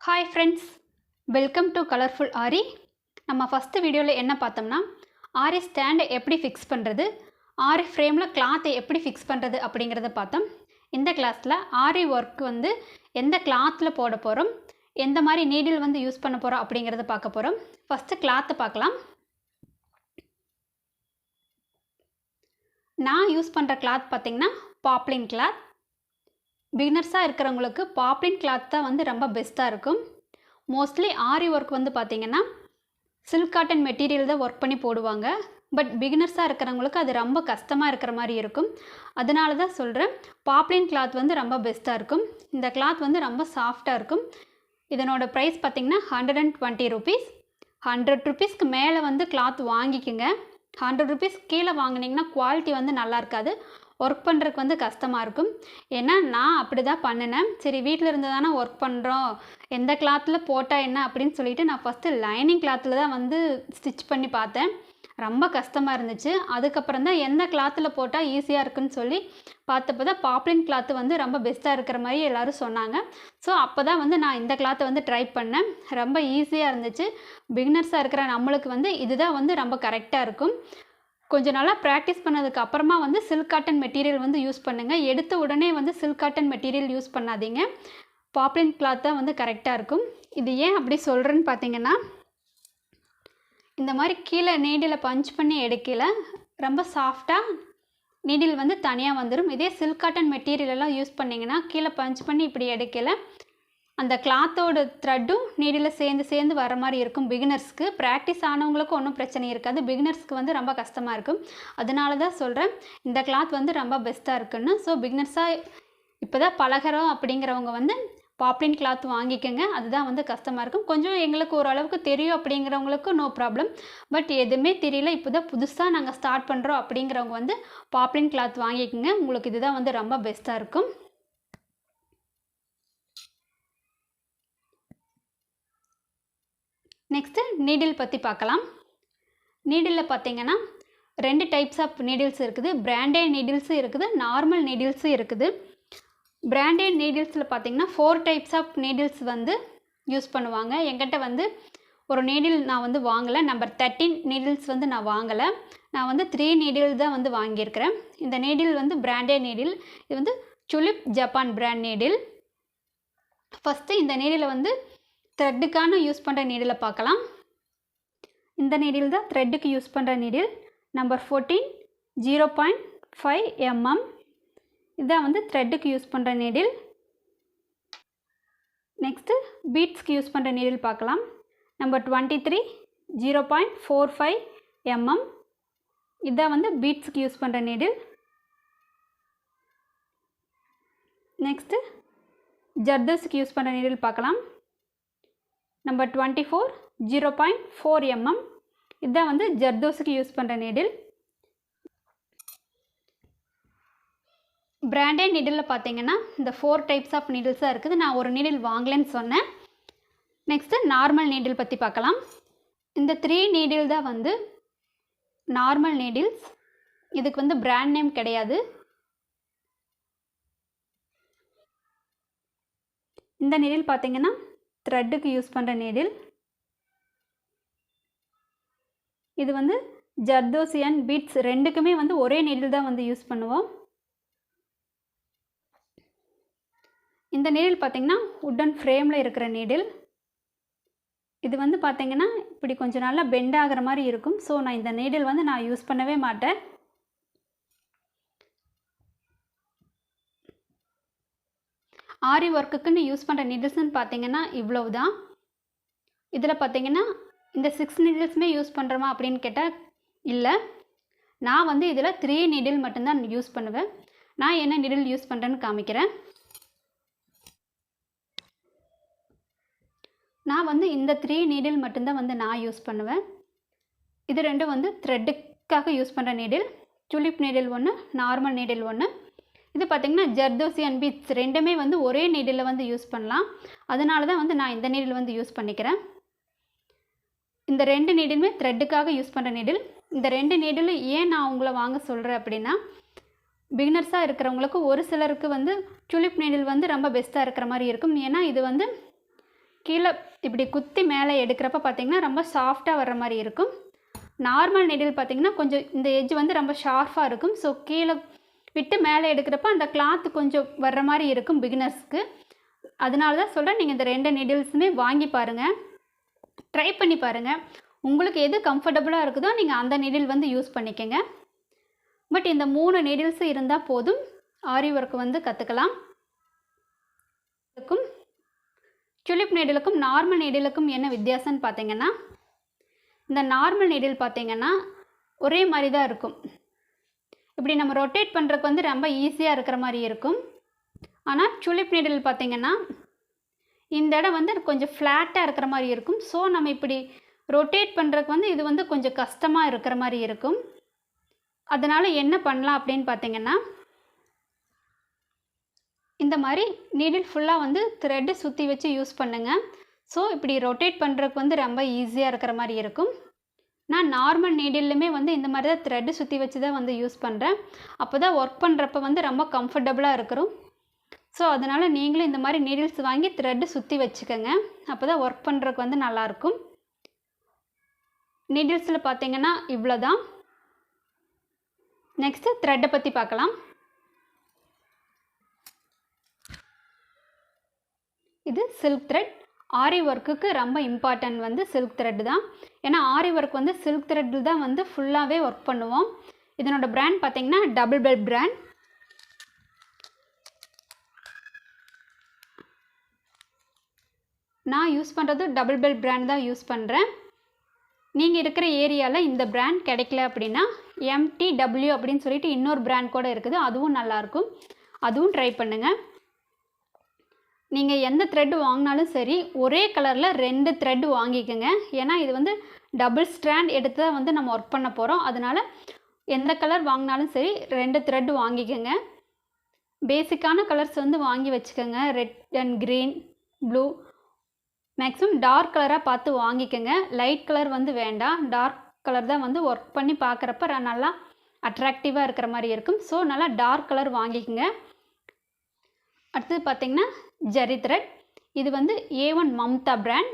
Hi friends, welcome to Colourful Aari. நம்ம first வீடியோவில் என்ன பார்த்தோம்னா ஆரி ஸ்டாண்டை எப்படி ஃபிக்ஸ் பண்ணுறது, ஆரி ஃப்ரேமில் கிளாத்தை எப்படி ஃபிக்ஸ் பண்ணுறது அப்படிங்கிறத பார்த்தோம். இந்த கிளாஸில் ஆரி ஒர்க் எந்த கிளாத்தில் போட போகிறோம், எந்த மாதிரி நீடில் யூஸ் பண்ண போகிறோம் அப்படிங்கிறத பார்க்க போகிறோம். ஃபஸ்ட்டு கிளாத்தை பார்க்கலாம். நான் யூஸ் பண்ணுற கிளாத் பார்த்திங்கன்னா பாப்ளின் கிளாத். பிகினர்ஸாக இருக்கிறவங்களுக்கு பாப்ளின் கிளாத் தான் ரொம்ப பெஸ்ட்டாக இருக்கும். மோஸ்ட்லி ஆரி ஒர்க் பார்த்திங்கன்னா சில்க் காட்டன் மெட்டீரியல் தான் ஒர்க் பண்ணி போடுவாங்க. பட் பிகினர்ஸாக இருக்கிறவங்களுக்கு அது ரொம்ப கஷ்டமாக இருக்கிற மாதிரி இருக்கும். அதனால தான் சொல்கிறேன், பாப்ளின் கிளாத் ரொம்ப பெஸ்ட்டாக இருக்கும். இந்த கிளாத் ரொம்ப சாஃப்டாக இருக்கும். இதனோட ப்ரைஸ் பார்த்திங்கன்னா 120 rupees. 100 rupeesக்கு மேலே கிளாத் வாங்கிக்கோங்க. 100 rupees கீழே வாங்கினீங்கன்னா குவாலிட்டி நல்லா இருக்காது, ஒர்க் பண்ணுறதுக்கு கஷ்டமாக இருக்கும். ஏன்னா நான் அப்படி தான் பண்ணினேன். சரி, வீட்டில் இருந்து தானே ஒர்க் பண்ணுறோம், எந்த கிளாத்தில் போட்டால் என்ன அப்படின்னு சொல்லிட்டு நான் ஃபஸ்ட்டு லைனிங் கிளாத்தில் தான் ஸ்டிச் பண்ணி பார்த்தேன். ரொம்ப கஷ்டமாக இருந்துச்சு. அதுக்கப்புறம் தான் எந்த கிளாத்தில் போட்டால் ஈஸியாக இருக்குன்னு சொல்லி பார்த்தப்போ தான் பாப்ளின் கிளாத்து ரொம்ப பெஸ்ட்டாக இருக்கிற மாதிரி எல்லோரும் சொன்னாங்க. ஸோ அப்போ தான் நான் இந்த கிளாத்தை ட்ரை பண்ணேன். ரொம்ப ஈஸியாக இருந்துச்சு. பிகினர்ஸாக இருக்கிற நம்மளுக்கு இதுதான் ரொம்ப கரெக்டாக இருக்கும். கொஞ்சம் நல்லா ப்ராக்டிஸ் பண்ணதுக்கு அப்புறமா சில்க் காட்டன் மெட்டீரியல் யூஸ் பண்ணுங்கள். எடுத்த உடனே சில்க் காட்டன் மெட்டீரியல் யூஸ் பண்ணாதீங்க. பாப்ளின் கிளாத் தான் கரெக்டாக இருக்கும். இது ஏன் அப்படி சொல்கிறேன்னு பார்த்தீங்கன்னா, இந்த மாதிரி கீழே நீடில் பஞ்ச் பண்ணி எடுக்கல ரொம்ப சாஃப்டாக நீடில் தனியாக வந்துடும். இதே சில்க் காட்டன் மெட்டீரியலெல்லாம் யூஸ் பண்ணிங்கன்னா கீழே பஞ்ச் பண்ணி இப்படி எடுக்கல அந்த கிளாத்தோட த்ரெட்டும் நீடில் சேர்ந்து வர மாதிரி இருக்கும். பிகினர்ஸ்க்கு, ப்ராக்டிஸ் ஆனவங்களுக்கும் ஒன்றும் பிரச்சனை இருக்காது. பிகினர்ஸ்க்கு ரொம்ப கஷ்டமாக இருக்கும். அதனால தான் சொல்கிறேன், இந்த கிளாத் ரொம்ப பெஸ்ட்டாக இருக்குன்னு. ஸோ பிகினர்ஸாக இப்போ தான் பழகிறோம் அப்படிங்கிறவங்க பாப்ளின் கிளாத் வாங்கிக்கோங்க. அதுதான் கஷ்டமாக இருக்கும். கொஞ்சம் எங்களுக்கு ஓரளவுக்கு தெரியும் அப்படிங்கிறவங்களுக்கு நோ ப்ராப்ளம். பட் எதுவுமே தெரியல, இப்போ தான் புதுசாக நாங்கள் ஸ்டார்ட் பண்ணுறோம் அப்படிங்கிறவங்க பாப்ளின் கிளாத் வாங்கிக்கோங்க. உங்களுக்கு இதுதான் ரொம்ப பெஸ்ட்டாக இருக்கும். நெக்ஸ்ட்டு நீடில் பற்றி பார்க்கலாம். நீடிலில் பார்த்திங்கன்னா 2 டைப்ஸ் ஆஃப் நீடில்ஸ் இருக்குது. பிராண்டட் நீடில்ஸும் இருக்குது, நார்மல் நீடில்ஸும் இருக்குது. பிராண்டட் நீடில்ஸில் பார்த்திங்கன்னா 4 டைப்ஸ் ஆஃப் நீடில்ஸ் யூஸ் பண்ணுவாங்க. என்கிட்ட ஒரு நீடில் நான் வாங்கலை. நம்பர் 13 நீடில்ஸ் நான் வாங்கலை. நான் 3 நீடில் தான் வாங்கியிருக்கிறேன். இந்த நீடில் பிராண்டட் நீடில். இது Tulip Japan brand needle. First இந்த நீடில் த்ரெட்டுக்கான யூஸ் பண்ணுற நீடிலை பார்க்கலாம். இந்த நீடில் தான் த்ரெட்டுக்கு யூஸ் பண்ணுற நீடில். Number 14 0.5 mm. இதான் த்ரெட்டுக்கு யூஸ் பண்ணுற நீடில். நெக்ஸ்ட்டு பீட்ஸ்க்கு யூஸ் பண்ணுற நீடில் பார்க்கலாம். Number 23 0.45 mm. இதான் பீட்ஸ்க்கு யூஸ் பண்ணுற நீடில். நெக்ஸ்ட்டு ஜர்தோஸுக்கு யூஸ் பண்ணுற நீடில் பார்க்கலாம். Number 24 0.4 mm. இதுதான் ஜர்தோஸுக்கு யூஸ் பண்ணுற நீடில். பிராண்டட் நீடிலில் பார்த்தீங்கன்னா இந்த 4 டைப்ஸ் ஆஃப் நீடில்ஸாக இருக்குது. நான் ஒரு நீடில் வாங்கலைன்னு சொன்னேன். நெக்ஸ்ட்டு நார்மல் நீடில் பற்றி பார்க்கலாம். இந்த 3 நீடில் தான் நார்மல் நீடில்ஸ். இதுக்கு பிராண்ட் நேம் கிடையாது. இந்த நீடில் பார்த்தீங்கன்னா த்ரெட்டுக்கு யூஸ் பண்ணுற நீடில். இது ஜர்தோசி அண்ட் பீட்ஸ் ரெண்டுக்குமே ஒரே நீடில் தான் யூஸ் பண்ணுவோம். இந்த நீடில் பார்த்திங்கன்னா உட்டன் ஃப்ரேமில் இருக்கிற நீடில். இது பார்த்திங்கன்னா இப்படி கொஞ்சம் நல்லா பெண்ட் ஆகிற மாதிரி இருக்கும். ஸோ நான் இந்த நீடில் நான் யூஸ் பண்ணவே மாட்டேன். ஆரி ஒர்க்குக்குன்னு யூஸ் பண்ணுற நீடில்ஸ்ன்னு பார்த்தீங்கன்னா இவ்வளவு தான். இதில் பார்த்தீங்கன்னா இந்த 6 நீடில்ஸுமே யூஸ் பண்ணுறோமா அப்படின்னு கேட்டால் இல்லை. நான் இதில் 3 நீடில் மட்டும்தான் யூஸ் பண்ணுவேன். நான் என்ன நீடில் யூஸ் பண்ணுறேன்னு காமிக்கிறேன். நான் இந்த 3 நீடில் மட்டும்தான் நான் யூஸ் பண்ணுவேன். இது ரெண்டும் த்ரெட்டுக்காக யூஸ் பண்ணுற நீடில். துலிப் நீடில் ஒன்று, நார்மல் நீடில் ஒன்று. இது பார்த்திங்கன்னா ஜர்தோசி அண்ட் பீட்ஸ் ரெண்டுமே ஒரே நீடில் யூஸ் பண்ணலாம். அதனால தான் நான் இந்த நீடில் யூஸ் பண்ணிக்கிறேன். இந்த 2 நீடிலுமே த்ரெட்டுக்காக யூஸ் பண்ணுற நீடில். இந்த 2 நீடிலும் ஏன் நான் உங்களை வாங்க சொல்கிறேன் அப்படின்னா, பிகினர்ஸாக இருக்கிறவங்களுக்கு ஒரு சிலருக்கு துலிப் நீடில் ரொம்ப பெஸ்ட்டாக இருக்கிற மாதிரி இருக்கும். ஏன்னா இது கீழே இப்படி குத்தி மேலே எடுக்கிறப்ப பார்த்திங்கன்னா ரொம்ப சாஃப்டாக வர்ற மாதிரி இருக்கும். நார்மல் நீடில் பார்த்திங்கன்னா கொஞ்சம் இந்த எட்ஜ் வந்து ரொம்ப ஷார்ப்பாக இருக்கும். ஸோ கீழே விட்டு மேலே எடுக்கிறப்ப அந்த கிளாத்து கொஞ்சம் வர்ற மாதிரி இருக்கும் பிகினர்ஸ்க்கு. அதனால தான் சொல்கிறேன், நீங்கள் இந்த 2 நீடில்ஸுமே வாங்கி பாருங்கள், ட்ரை பண்ணி பாருங்கள். உங்களுக்கு எது கம்ஃபர்டபுளாக இருக்குதோ நீங்கள் அந்த நீடில் வந்து யூஸ் பண்ணிக்கோங்க. பட் இந்த 3 நீடில்ஸு இருந்தால் போதும், ஆரி ஒர்க் வந்து கற்றுக்கலாம். இதுக்கும் டுலிப் நீடிலுக்கும் நார்மல் நீடிலுக்கும் என்ன வித்தியாசம்னு பார்த்தீங்கன்னா, இந்த நார்மல் நீடில் பார்த்தீங்கன்னா ஒரே மாதிரி தான் இருக்கும். இப்படி நம்ம ரொட்டேட் பண்ணுறதுக்கு வந்து ரொம்ப ஈஸியாக இருக்கிற மாதிரி இருக்கும். ஆனால் டுலிப் நீடில் பார்த்தீங்கன்னா இந்த இடம் வந்து கொஞ்சம் ஃப்ளாட்டாக இருக்கிற மாதிரி இருக்கும். ஸோ நம்ம இப்படி ரொட்டேட் பண்ணுறதுக்கு வந்து இது வந்து கொஞ்சம் கஷ்டமாக இருக்கிற மாதிரி இருக்கும். அதனால் என்ன பண்ணலாம் அப்படின்னு பார்த்தீங்கன்னா, இந்த மாதிரி நீடில் ஃபுல்லாக வந்து த்ரெட்டு சுற்றி வச்சு யூஸ் பண்ணுங்கள். ஸோ இப்படி ரொட்டேட் பண்ணுறதுக்கு வந்து ரொம்ப ஈஸியாக இருக்கிற மாதிரி இருக்கும். நான் நார்மல் நீடில்லுமே வந்து இந்த மாதிரி தான் த்ரெட்டு சுற்றி வச்சு தான் வந்து யூஸ் பண்ணுறேன். அப்போ தான் ஒர்க் பண்ணுறப்ப வந்து ரொம்ப கம்ஃபர்டபுளாக இருக்கிறோம். ஸோ அதனால் நீங்களும் இந்த மாதிரி நீடில்ஸ் வாங்கி த்ரெட்டு சுற்றி வச்சுக்கோங்க. அப்போ தான் ஒர்க் பண்ணுறதுக்கு வந்து நல்லாயிருக்கும். நீடில்ஸில் பார்த்தீங்கன்னா இவ்வளோ தான். நெக்ஸ்ட்டு த்ரெட்டை பற்றி பார்க்கலாம். இது சில்க் த்ரெட். ஆரி ஒர்க்குக்கு ரொம்ப இம்பார்ட்டன்ட் வந்து சில்க் த்ரெட் தான். ஏன்னா ஆரி ஒர்க் வந்து சில்க் த்ரெட்டில் தான் வந்து ஃபுல்லாகவே ஒர்க் பண்ணுவோம். இதனோட பிராண்ட் பார்த்தீங்கன்னா டபுள் பெல் பிராண்ட். நான் யூஸ் பண்ணுறது டபுள் பெல் பிராண்ட் தான் யூஸ் பண்ணுறேன். நீங்கள் இருக்கிற ஏரியாவில் இந்த பிராண்ட் கிடைக்கல அப்படின்னா MTW அப்படின்னு சொல்லிட்டு இன்னொரு பிராண்ட் கூட இருக்குது, அதுவும் நல்லாயிருக்கும், அதுவும் ட்ரை பண்ணுங்கள். நீங்கள் எந்த த்ரெட்டு வாங்கினாலும் சரி ஒரே கலரில் 2 த்ரெட்டு வாங்கிக்கோங்க. ஏன்னா இது வந்து டபுள் ஸ்ட்ராண்ட் எடுத்து தான் வந்து நம்ம ஒர்க் பண்ண போகிறோம். அதனால் எந்த கலர் வாங்கினாலும் சரி 2 த்ரெட்டு வாங்கிக்கோங்க. பேசிக்கான கலர்ஸ் வந்து வாங்கி வச்சுக்கோங்க. Red and green, blue, maximum dark கலராக பார்த்து வாங்கிக்கோங்க. லைட் கலர் வந்து வேண்டாம், டார்க் கலர் தான் வந்து ஒர்க் பண்ணி பார்க்குறப்ப நல்லா அட்ராக்டிவாக இருக்கிற மாதிரி இருக்கும். ஸோ நல்லா டார்க் கலர் வாங்கிக்கோங்க. அடுத்தது பார்த்திங்கன்னா ஜரி த்ரெட். இது வந்து A1 மம்தா பிராண்ட்.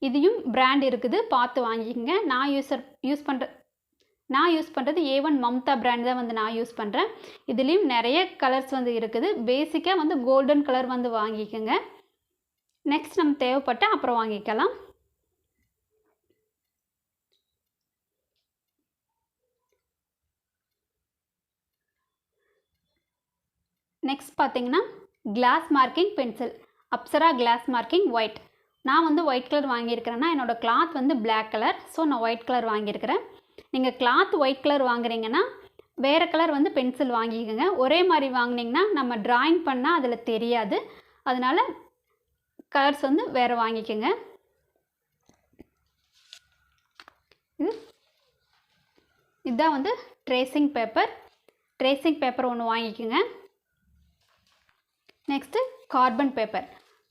இதையும் பிராண்ட் இருக்குது, பார்த்து வாங்கிக்கோங்க. நான் யூஸ் பண்ணுறது A1 மம்தா பிராண்ட் தான் வந்து நான் யூஸ் பண்ணுறேன். இதுலேயும் நிறைய கலர்ஸ் வந்து இருக்குது. பேசிக்காக வந்து கோல்டன் கலர் வந்து வாங்கிக்கோங்க. நெக்ஸ்ட் நம்ம தேவைப்பட்டால் அப்புறம் வாங்கிக்கலாம். நெக்ஸ்ட் பார்த்தீங்கன்னா class marking pencil, Apsara class marking white. நான் வந்து ஒயிட் கலர் வாங்கியிருக்கிறேன்னா என்னோடய கிளாத் வந்து பிளாக் கலர். ஸோ நான் ஒயிட் கலர் வாங்கியிருக்கிறேன். நீங்கள் கிளாத் ஒயிட் கலர் வாங்குறீங்கன்னா வேறு கலர் வந்து பென்சில் வாங்கிக்கோங்க. ஒரே மாதிரி வாங்கினீங்கன்னா நம்ம ட்ராயிங் பண்ணால் அதில் தெரியாது. அதனால் கலர்ஸ் வந்து வேறு வாங்கிக்கோங்க. இதுதான் வந்து ட்ரேசிங் பேப்பர் ஒன்று வாங்கிக்கோங்க. நெக்ஸ்ட்டு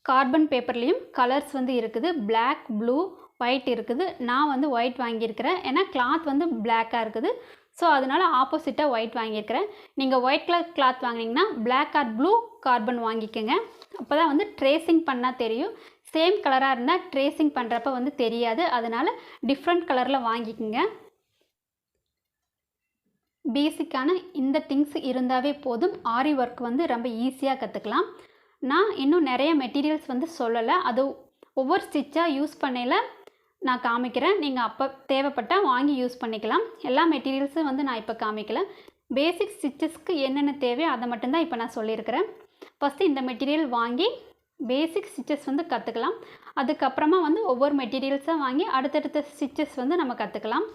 கார்பன் பேப்பர்லேயும் கலர்ஸ் வந்து இருக்குது. பிளாக், ப்ளூ, ஒயிட் இருக்குது. நான் வந்து ஒயிட் வாங்கியிருக்கிறேன், ஏன்னா கிளாத் வந்து பிளாக்காக இருக்குது. ஸோ அதனால் ஆப்போசிட்டாக ஒயிட் வாங்கியிருக்கிறேன். நீங்கள் ஒயிட் கலர் கிளாத் வாங்கினீங்கன்னா பிளாக் ஆர் ப்ளூ கார்பன் வாங்கிக்கோங்க. அப்போ தான் வந்து ட்ரேசிங் பண்ணால் தெரியும். சேம் கலராக இருந்தால் ட்ரேசிங் பண்ணுறப்ப வந்து தெரியாது. அதனால் டிஃப்ரெண்ட் கலரில் வாங்கிக்கோங்க. பேசிக்கான இந்த திங்ஸ் இருந்தாவே போதும், ஆரி ஒர்க் வந்து ரொம்ப ஈஸியாக கற்றுக்கலாம். நான் இன்னும் நிறைய மெட்டீரியல்ஸ் வந்து சொல்லலை, அது ஒவ்வொரு ஸ்டிச்சாக யூஸ் பண்ணையில் நான் காமிக்கிறேன். நீங்கள் அப்போ தேவைப்பட்டால் வாங்கி யூஸ் பண்ணிக்கலாம். எல்லா மெட்டீரியல்ஸும் வந்து நான் இப்போ காமிக்கல. பேசிக் ஸ்டிச்சஸ்க்கு என்னென்ன தேவையோ அதை மட்டும்தான் இப்போ நான் சொல்லியிருக்கிறேன். ஃபஸ்ட்டு இந்த மெட்டீரியல் வாங்கி பேசிக் ஸ்டிச்சஸ் வந்து கற்றுக்கலாம். அதுக்கப்புறமா வந்து ஒவ்வொரு மெட்டீரியல்ஸாக வாங்கி அடுத்தடுத்த ஸ்டிச்சஸ் வந்து நம்ம கற்றுக்கலாம்.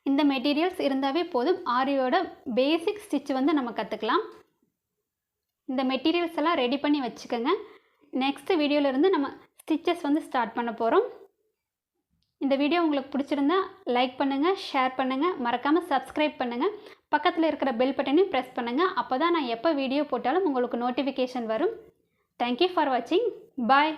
இந்த மெட்டீரியல்ஸ் இருந்தாவே போதும், ஆரியோட பேசிக் ஸ்டிச் வந்து நம்ம கற்றுக்கலாம். இந்த மெட்டீரியல்ஸ் எல்லாம் ரெடி பண்ணி வச்சுக்கோங்க. நெக்ஸ்ட் வீடியோவிலேருந்து நம்ம ஸ்டிச்சஸ் வந்து ஸ்டார்ட் பண்ண போகிறோம். இந்த வீடியோ உங்களுக்கு பிடிச்சிருந்தா லைக் பண்ணுங்கள், ஷேர் பண்ணுங்கள், மறக்காமல் சப்ஸ்கிரைப் பண்ணுங்கள். பக்கத்தில் இருக்கிற பெல் பட்டனையும் ப்ரெஸ் பண்ணுங்கள். அப்போ தான் நான் எப்போ வீடியோ போட்டாலும் உங்களுக்கு நோட்டிஃபிகேஷன் வரும். தேங்க்யூ ஃபார் வாட்சிங். பாய்.